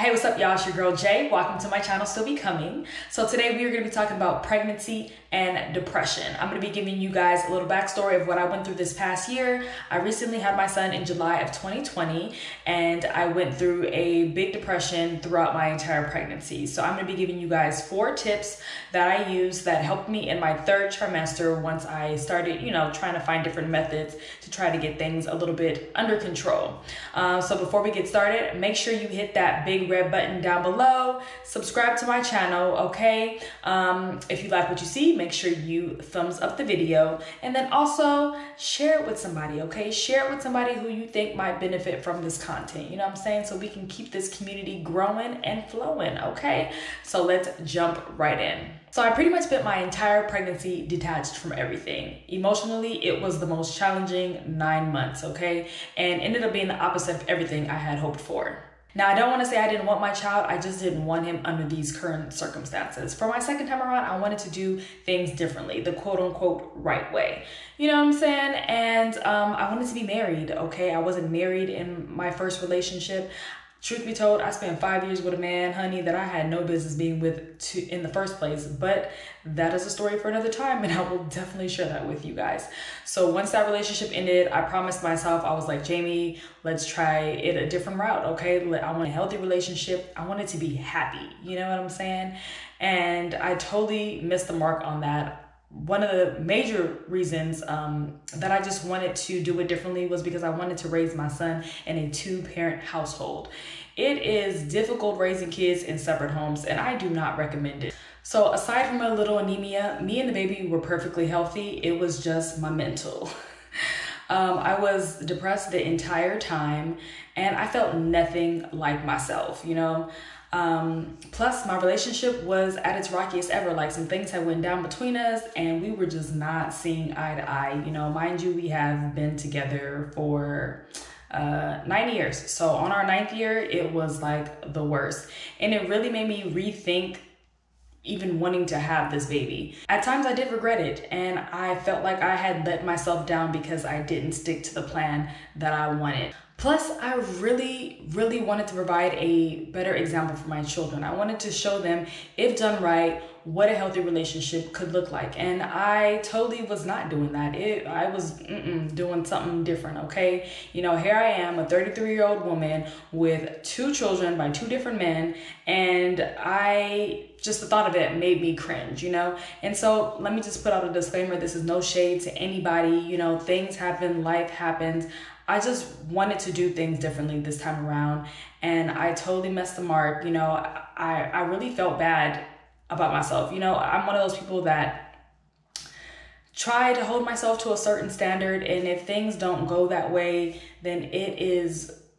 Hey, what's up, y'all? It's your girl Jay. Welcome to my channel, Still Becoming. So today we are going to be talking about pregnancy and depression. I'm going to be giving you guys a little backstory of what I went through this past year. I recently had my son in July of 2020, and I went through a big depression throughout my entire pregnancy. So I'm going to be giving you guys 4 tips that I used that helped me in my 3rd trimester once I started, trying to find different methods to try to get things a little bit under control. So before we get started, make sure you hit that big red button down below, subscribe to my channel, okay? If you like what you see, make sure you thumbs up the video, and then also share it with somebody, okay? Share it with somebody who you think might benefit from this content, you know what I'm saying? So we can keep this community growing and flowing, okay? So let's jump right in. So I pretty much spent my entire pregnancy detached from everything. Emotionally, it was the most challenging 9 months, okay? And ended up being the opposite of everything I had hoped for. Now, I don't want to say I didn't want my child, I just didn't want him under these current circumstances. For my 2nd time around, I wanted to do things differently, the quote unquote right way. You know what I'm saying? And I wanted to be married, okay? I wasn't married in my first relationship. Truth be told, I spent 5 years with a man, honey, that I had no business being with in the first place, but that is a story for another time, and I will definitely share that with you guys. So once that relationship ended, I promised myself, I was like, Jamie, let's try it a different route, okay? I want a healthy relationship. I want it to be happy, you know what I'm saying? And I totally missed the mark on that. One of the major reasons that I just wanted to do it differently was because I wanted to raise my son in a 2-parent household. It is difficult raising kids in separate homes, and I do not recommend it. So aside from a little anemia, me and the baby were perfectly healthy. It was just my mental. I was depressed the entire time, and I felt nothing like myself, you know? Plus my relationship was at its rockiest ever. Like, some things had went down between us and we were just not seeing eye to eye. You know, mind you, we have been together for 9 years. So on our 9th year, it was like the worst. And it really made me rethink even wanting to have this baby. At times I did regret it, and I felt like I had let myself down because I didn't stick to the plan that I wanted. Plus, I really wanted to provide a better example for my children. I wanted to show them, if done right, what a healthy relationship could look like. And I totally was not doing that. I was doing something different, okay? You know, here I am, a 33-year-old woman with 2 children by 2 different men, and just the thought of it made me cringe, you know? And so let me just put out a disclaimer. This is no shade to anybody. You know, things happen, life happens. I just wanted to do things differently this time around, and I totally messed the mark. You know, I really felt bad about myself. You know, I'm one of those people that try to hold myself to a certain standard, and if things don't go that way, then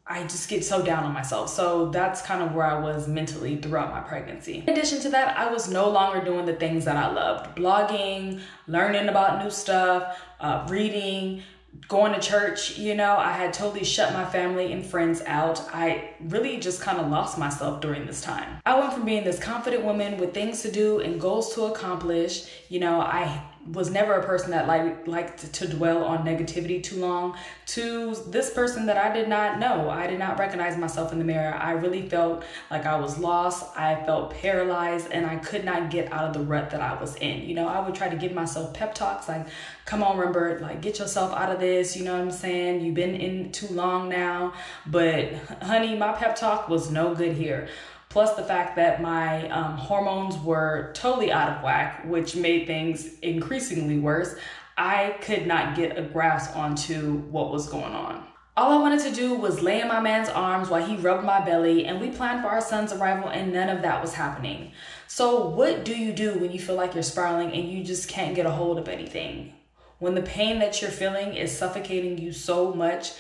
I just get so down on myself. So that's kind of where I was mentally throughout my pregnancy. In addition to that, I was no longer doing the things that I loved. Blogging, learning about new stuff, reading, going to church. You know, I had totally shut my family and friends out. I really just kind of lost myself during this time. I went from being this confident woman with things to do and goals to accomplish. You know, I was never a person that liked to dwell on negativity too long, to this person that I did not know. I did not recognize myself in the mirror. I really felt like I was lost. I felt paralyzed, and I could not get out of the rut that I was in. You know, I would try to give myself pep talks like, come on, Rembert, like, get yourself out of this. You know what I'm saying? You've been in too long now. But honey, my pep talk was no good here. Plus the fact that my hormones were totally out of whack, which made things increasingly worse. I could not get a grasp onto what was going on. All I wanted to do was lay in my man's arms while he rubbed my belly, and we planned for our son's arrival, and none of that was happening. So what do you do when you feel like you're spiraling and you just can't get a hold of anything? When the pain that you're feeling is suffocating you so much?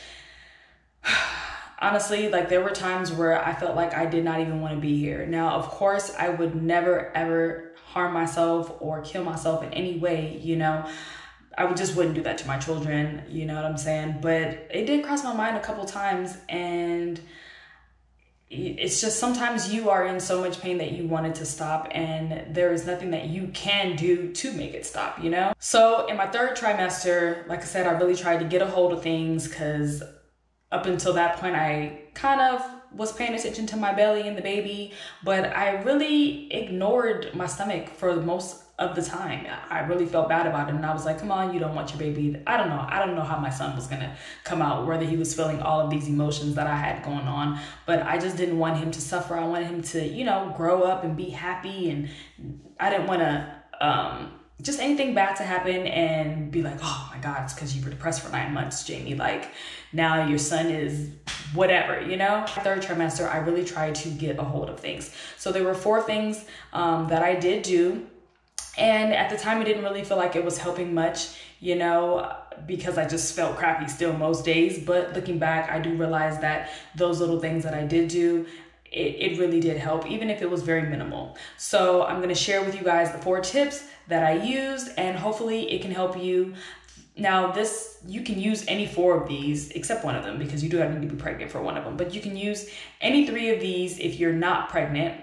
Honestly, like, there were times where I felt like I did not even want to be here. Now, of course, I would never, ever harm myself or kill myself in any way, you know. I just wouldn't do that to my children, you know what I'm saying? But it did cross my mind a couple times, and it's just sometimes you are in so much pain that you want it to stop, and there is nothing that you can do to make it stop, you know? So in my 3rd trimester, like I said, I really tried to get a hold of things, because up until that point, I kind of was paying attention to my belly and the baby, but I really ignored my stomach for most of the time. I really felt bad about it, and I was like, come on, you don't want your baby. I don't know how my son was gonna come out, whether he was feeling all of these emotions that I had going on, but I just didn't want him to suffer. I wanted him to, you know, grow up and be happy, and I didn't want to just anything bad to happen and be like, oh my God, it's because you were depressed for 9 months, Jamie. Like, now your son is whatever, you know? Third trimester, I really tried to get a hold of things. So there were 4 things that I did do. And at the time, it didn't really feel like it was helping much, you know, because I just felt crappy still most days. But looking back, I do realize that those little things that I did do, it really did help, even if it was very minimal. So I'm going to share with you guys the 4 tips that I used, and hopefully it can help you. Now you can use any 4 of these except one of them, because you do have to be pregnant for one of them, but you can use any 3 of these if you're not pregnant.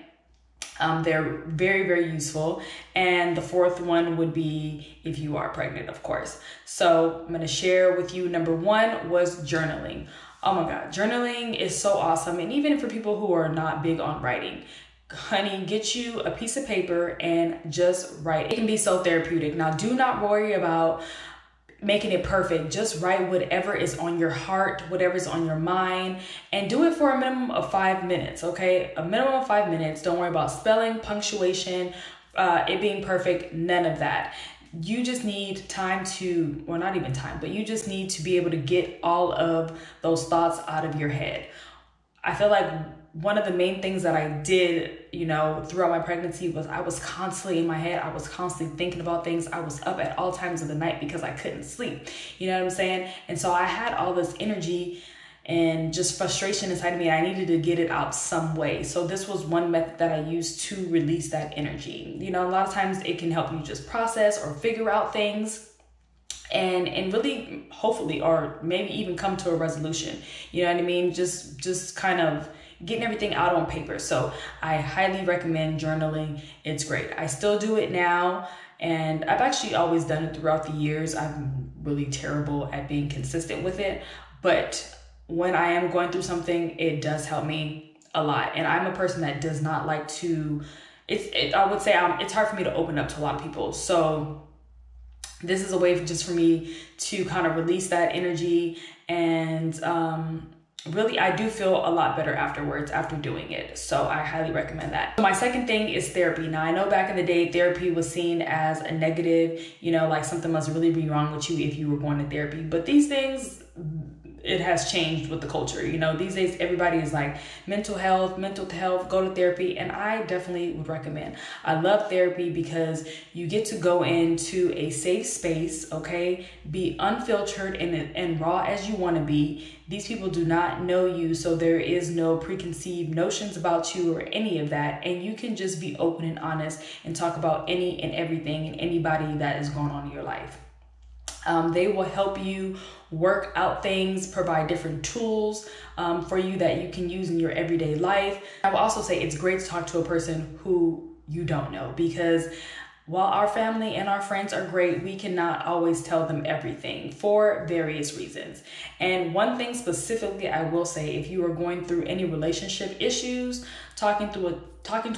They're very, very useful. And the 4th one would be if you are pregnant, of course. So I'm going to share with you, number 1 was journaling. Oh my God, journaling is so awesome. And even for people who are not big on writing, honey, get you a piece of paper and just write. It can be so therapeutic. Now, do not worry about making it perfect. Just write whatever is on your heart, whatever is on your mind, and do it for a minimum of 5 minutes, okay? A minimum of 5 minutes. Don't worry about spelling, punctuation, it being perfect, none of that. You just need time to, or not even time, but you just need to be able to get all of those thoughts out of your head. I feel like one of the main things that I did, you know, throughout my pregnancy was I was constantly in my head. I was constantly thinking about things. I was up at all times of the night because I couldn't sleep. You know what I'm saying? And so I had all this energy and just frustration inside of me. I needed to get it out some way. So this was one method that I used to release that energy. You know, a lot of times it can help you just process or figure out things and really, hopefully, or maybe even come to a resolution. You know what I mean? Just kind of getting everything out on paper. So I highly recommend journaling. It's great. I still do it now, and I've actually always done it throughout the years. I'm really terrible at being consistent with it, but when I am going through something, it does help me a lot. And I'm a person that does not like to, I would say it's hard for me to open up to a lot of people. So this is a way just for me to kind of release that energy, and really, I do feel a lot better afterwards after doing it. So I highly recommend that. My second thing is therapy. Now, I know back in the day, therapy was seen as a negative, you know, like something must really be wrong with you if you were going to therapy. But these things, it has changed with the culture. You know, these days, everybody is like mental health, go to therapy. And I definitely would recommend. I love therapy because you get to go into a safe space, okay? Be unfiltered and raw as you want to be. These people do not know you, so there is no preconceived notions about you or any of that. And you can just be open and honest and talk about any and everything and anybody that is going on in your life. They will help you work out things, provide different tools for you that you can use in your everyday life. I will also say it's great to talk to a person who you don't know, because while our family and our friends are great, we cannot always tell them everything for various reasons. And one thing specifically I will say, if you are going through any relationship issues, talking to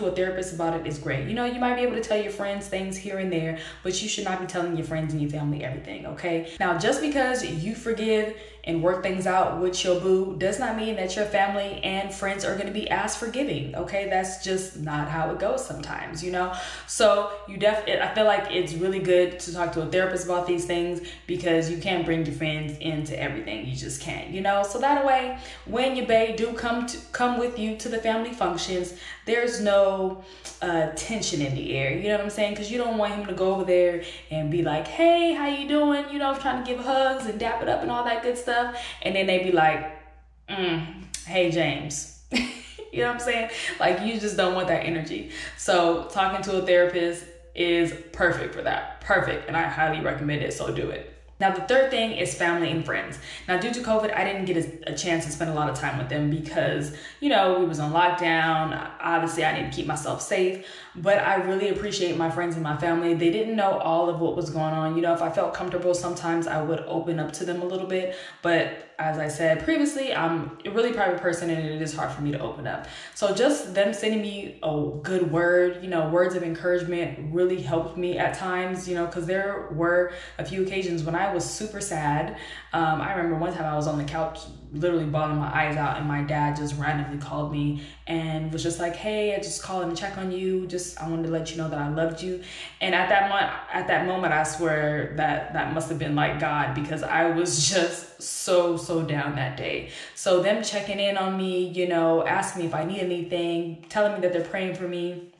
a therapist about it is great. You know, you might be able to tell your friends things here and there, but you should not be telling your friends and your family everything, okay? Now, just because you forgive and work things out with your boo does not mean that your family and friends are going to be as forgiving, okay? That's just not how it goes sometimes, you know? So I feel like it's really good to talk to a therapist about these things, because you can't bring your friends into everything. You just can't, you know? So that way, when your bae do come with you to the family functions, there's no tension in the air, you know what I'm saying? Because you don't want him to go over there and be like, hey, how you doing? You know, trying to give hugs and dap it up and all that good stuff. And then they be like, hey, James. You know what I'm saying? Like, you just don't want that energy. So talking to a therapist is perfect for that. Perfect. And I highly recommend it. So do it. Now, the third thing is family and friends. Now, due to COVID, I didn't get a chance to spend a lot of time with them because, you know, we was on lockdown. Obviously, I need to keep myself safe. But I really appreciate my friends and my family. They didn't know all of what was going on. You know, if I felt comfortable, sometimes I would open up to them a little bit. But as I said previously, I'm a really private person and it is hard for me to open up. So just them sending me a good word, words of encouragement really helped me at times, because there were a few occasions when I was super sad. I remember one time I was on the couch literally bawling my eyes out, and my dad just randomly called me and was just like, hey, I just called to check on you. I wanted to let you know that I loved you. And at that moment, I swear that must have been like God, because I was just so down that day. So them checking in on me, asking me if I need anything, telling me that they're praying for me,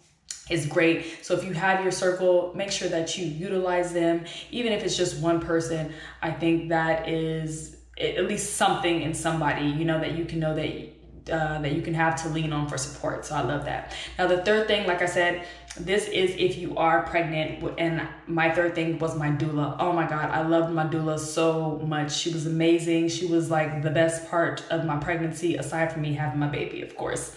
is great. So if you have your circle, make sure that you utilize them. Even if it's just one person, I think that is at least something in somebody, that you can know that you can have to lean on for support. So I love that. Now, the third thing, like I said, this is if you are pregnant, and my third thing was my doula. Oh my God, I loved my doula so much. She was amazing. She was like the best part of my pregnancy, aside from me having my baby, of course.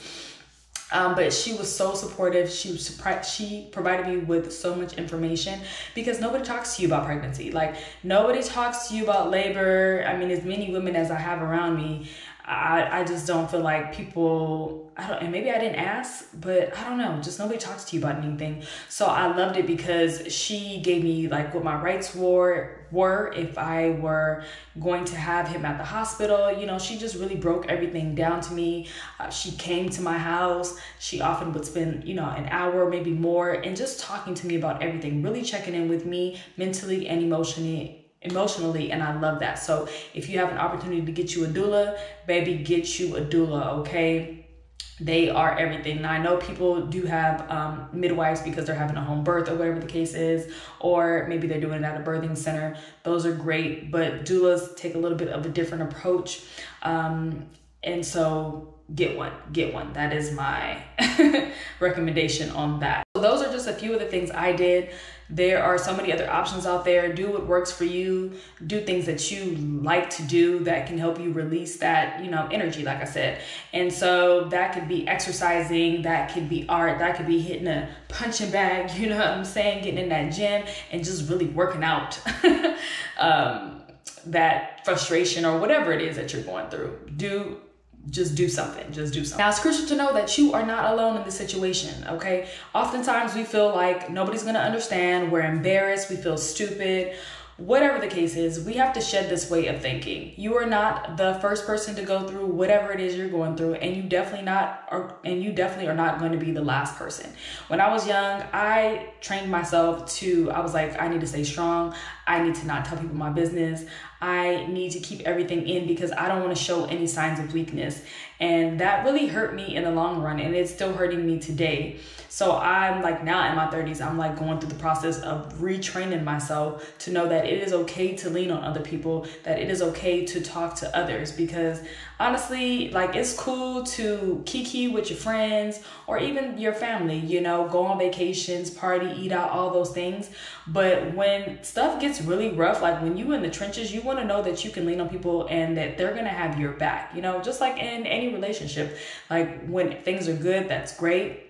But she was so supportive. She provided me with so much information, because nobody talks to you about pregnancy. Like, nobody talks to you about labor. I mean, as many women as I have around me, I just don't feel like people, and maybe I didn't ask, but I don't know, just nobody talks to you about anything. So I loved it because she gave me like what my rights were if I were going to have him at the hospital. She just really broke everything down to me. She came to my house. She often would spend, an hour, maybe more, and just talking to me about everything, really checking in with me mentally and emotionally, and I love that. So if you have an opportunity to get you a doula, baby, get you a doula, okay? They are everything. Now, I know people do have midwives because they're having a home birth or whatever the case is, or maybe they're doing it at a birthing center. Those are great, but doulas take a little bit of a different approach. And so get one. That is my recommendation on that. So those are just a few of the things I did. There are so many other options out there. Do what works for you. Do things that you like to do that can help you release that, energy, like I said. And so that could be exercising, that could be art, that could be hitting a punching bag, you know what I'm saying? Getting in that gym and just really working out that frustration or whatever it is that you're going through. Just do something. Now, it's crucial to know that you are not alone in this situation, okay? Oftentimes we feel like nobody's gonna understand, we're embarrassed, we feel stupid. Whatever the case is, we have to shed this way of thinking. You are not the first person to go through whatever it is you're going through, and you definitely are not going to be the last person. When I was young, I trained myself I was like, I need to stay strong. I need to not tell people my business. I need to keep everything in because I don't want to show any signs of weakness. And that really hurt me in the long run, and it's still hurting me today. So I'm like, now in my 30s, I'm like going through the process of retraining myself to know that it is okay to lean on other people, that it is okay to talk to others, because honestly, like, it's cool to kiki with your friends or even your family, go on vacations, party, eat out, all those things. But when stuff gets really rough, like when you in the trenches, you want to know that you can lean on people and that they're going to have your back, just like in any relationship. Like, when things are good, that's great.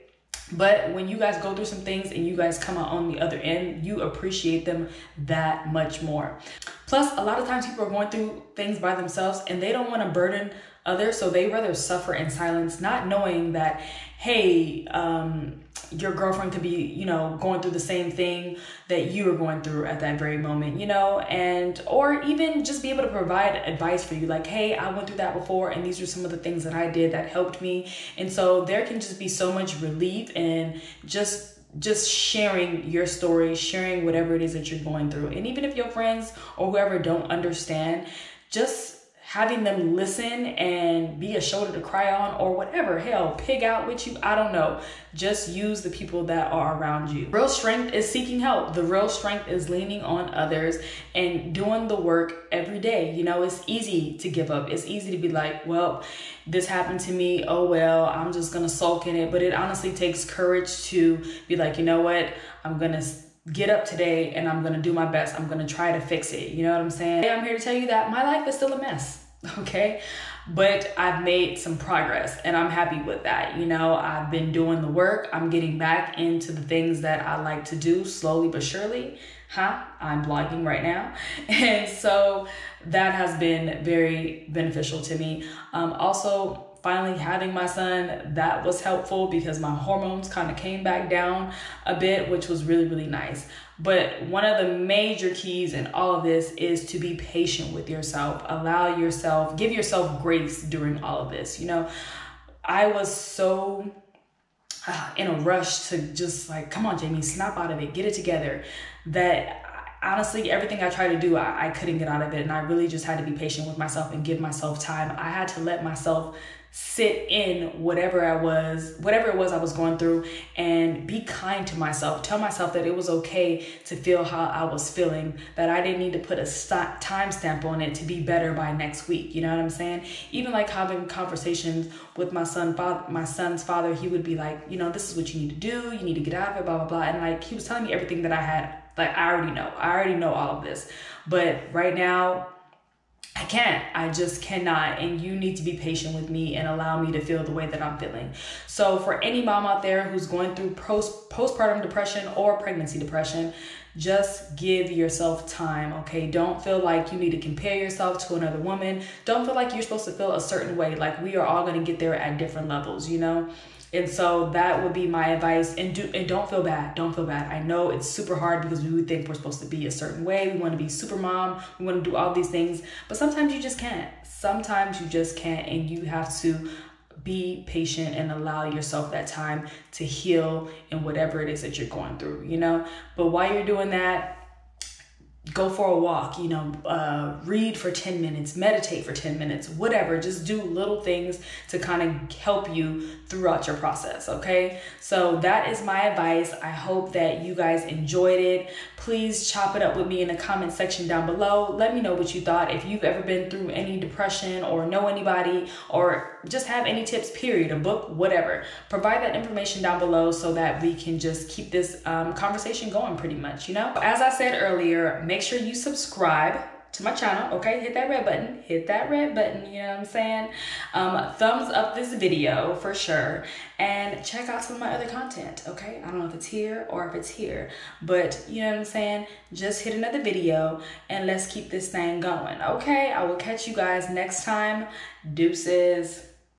But when you guys go through some things and you guys come out on the other end, you appreciate them that much more. Plus, a lot of times people are going through things by themselves and they don't want to burden others. So they rather suffer in silence, not knowing that, hey, your girlfriend could be, going through the same thing that you are going through at that very moment, or even just be able to provide advice for you. Like, hey, I went through that before, and these are some of the things that I did that helped me. And so there can just be so much relief in just sharing your story, sharing whatever it is that you're going through. And even if your friends or whoever don't understand, just having them listen and be a shoulder to cry on, or whatever, hell, pig out with you, I don't know. Just use the people that are around you. Real strength is seeking help. The real strength is leaning on others and doing the work every day. It's easy to give up. It's easy to be like, well, this happened to me. Oh, well, I'm just gonna sulk in it. But it honestly takes courage to be like, you know what? I'm gonna get up today and I'm gonna do my best. I'm gonna try to fix it. You know what I'm saying? I'm here to tell you that my life is still a mess. Okay. but I've made some progress and I'm happy with that. You know, I've been doing the work. I'm getting back into the things that I like to do slowly but surely. I'm blogging right now. And so that has been very beneficial to me. Also, finally having my son, that was helpful because my hormones kind of came back down a bit, which was really, really nice. But one of the major keys in all of this is to be patient with yourself. Allow yourself, give yourself grace during all of this. You know, I was so in a rush to just like, come on, Jamie, snap out of it, get it together, that honestly, everything I tried to do, I couldn't get out of it. And I really just had to be patient with myself and give myself time. I had to let myself sit in whatever it was I was going through, and be kind to myself. Tell myself that it was okay to feel how I was feeling, that I didn't need to put a time stamp on it to be better by next week. You know what I'm saying? Even like having conversations with my son's father, he would be like, you know, this is what you need to do. You need to get out of it, blah, blah, blah. And like, he was telling me everything that I had. Like, I already know all of this, but right now I can't. I just cannot. And you need to be patient with me and allow me to feel the way that I'm feeling. So for any mom out there who's going through postpartum depression or pregnancy depression, just give yourself time, okay? Don't feel like you need to compare yourself to another woman. Don't feel like you're supposed to feel a certain way. Like, we are all going to get there at different levels, you know? And so that would be my advice. And don't feel bad. Don't feel bad. I know it's super hard because we would think we're supposed to be a certain way. We want to be super mom. We want to do all these things. But sometimes you just can't. Sometimes you just can't. And you have to be patient and allow yourself that time to heal in whatever it is that you're going through, you know? But while you're doing that, go for a walk, you know, read for 10 minutes, meditate for 10 minutes, whatever. Just do little things to kind of help you throughout your process, okay? So that is my advice. I hope that you guys enjoyed it. Please chop it up with me in the comment section down below. Let me know what you thought. If you've ever been through any depression or know anybody or just have any tips, period, a book, whatever. Provide that information down below so that we can just keep this conversation going pretty much, you know? As I said earlier, make sure you subscribe to my channel, okay? Hit that red button, you know what I'm saying? Thumbs up this video for sure, and check out some of my other content, okay? I don't know if it's here or if it's here, but you know what I'm saying? Just hit another video and let's keep this thing going, okay? I will catch you guys next time. Deuces.